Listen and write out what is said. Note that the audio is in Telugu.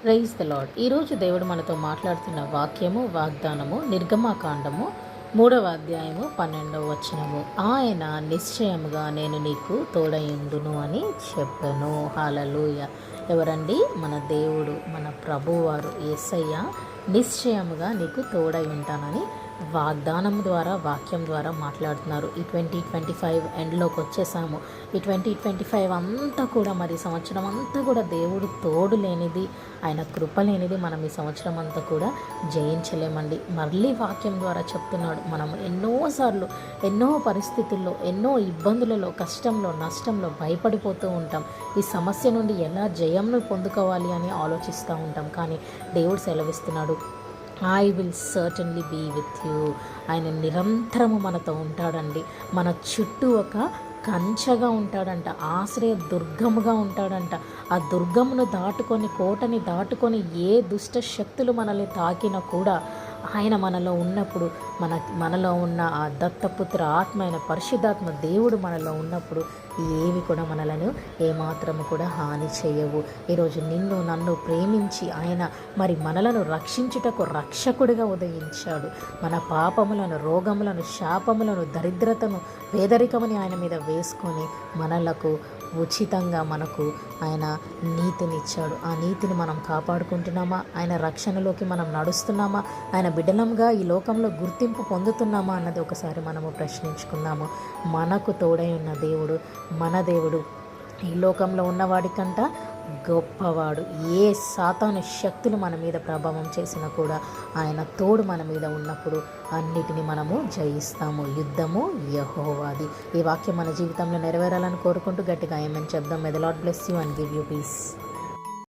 Praise the lord. ఈరోజు దేవుడు మనతో మాట్లాడుతున్న వాక్యము వాగ్దానము నిర్గమాకాండము 3వ అధ్యాయము 12వ వచనము. ఆయన నిశ్చయముగా నేను నీకు తోడయుండును అని చెప్పను. హల్లెలూయా. ఎవరండి? మన దేవుడు, మన ప్రభువారు యేసయ్య నిశ్చయముగా నీకు తోడై ఉంటానని వాగ్దానం ద్వారా, వాక్యం ద్వారా మాట్లాడుతున్నారు. ఈ 2025 ఎండ్లోకి వచ్చేసాము. ఈ 2025 అంతా కూడా, మరి సంవత్సరం అంతా కూడా దేవుడు తోడు లేనిది, ఆయన కృప లేనిది మనం ఈ సంవత్సరం అంతా కూడా జయించలేమండి. మళ్ళీ వాక్యం ద్వారా చెప్తున్నాడు, మనం ఎన్నోసార్లు ఎన్నో పరిస్థితుల్లో, ఎన్నో ఇబ్బందులలో, కష్టంలో, నష్టంలో భయపడిపోతూ ఉంటాం. ఈ సమస్య నుండి ఎలా జయంను పొందుకోవాలి అని ఆలోచిస్తూ ఉంటాం. కానీ దేవుడు సెలవిస్తున్నాడు, I will certainly be with you. ఆయన నిరంతరము మనతో ఉంటాడండి. మన చుట్టూ ఒక కంచగా ఉంటాడంట, ఆశ్రయ దుర్గముగా ఉంటాడంట. ఆ దుర్గమును దాటుకొని, కోటని దాటుకొని ఏ దుష్ట శక్తులు మనల్ని తాకినా కూడా ఆయన మనలో ఉన్నప్పుడు, మనలో ఉన్న ఆ దత్తపుత్ర ఆత్మ అయిన పరిశుద్ధాత్మ దేవుడు మనలో ఉన్నప్పుడు ఏవి కూడా మనలను ఏమాత్రము కూడా హాని చేయవు. ఈరోజు నిన్ను నన్ను ప్రేమించి ఆయన మరి మనలను రక్షించుటకు రక్షకుడిగా ఉదయించాడు. మన పాపములను, రోగములను, శాపములను, దరిద్రతను, పేదరికముని ఆయన మీద వేసుకొని మనలకు ఉచితంగా మనకు ఆయన నీతినిచ్చాడు. ఆ నీతిని మనం కాపాడుకుంటున్నామా? ఆయన రక్షణలోకి మనం నడుస్తున్నామా? ఆయన బిడ్డలంగా ఈ లోకంలో గుర్తింపు పొందుతున్నామా అన్నది ఒకసారి మనము ప్రశ్నించుకున్నాము. మనకు తోడై ఉన్న దేవుడు, మన దేవుడు ఈ లోకంలో ఉన్నవాడికంట గొప్పవాడు. ఏ సాతాను శక్తులు మన మీద ప్రభావం చేసినా కూడా ఆయన తోడు మన మీద ఉన్నప్పుడు అన్నిటినీ మనము జయిస్తాము. యుద్ధము యెహోవాది. ఈ వాక్యం మన జీవితంలో నెరవేరాలని కోరుకుంటూ గట్టిగా ఆమేన్ చెప్దాం. May the lord bless you and give you peace.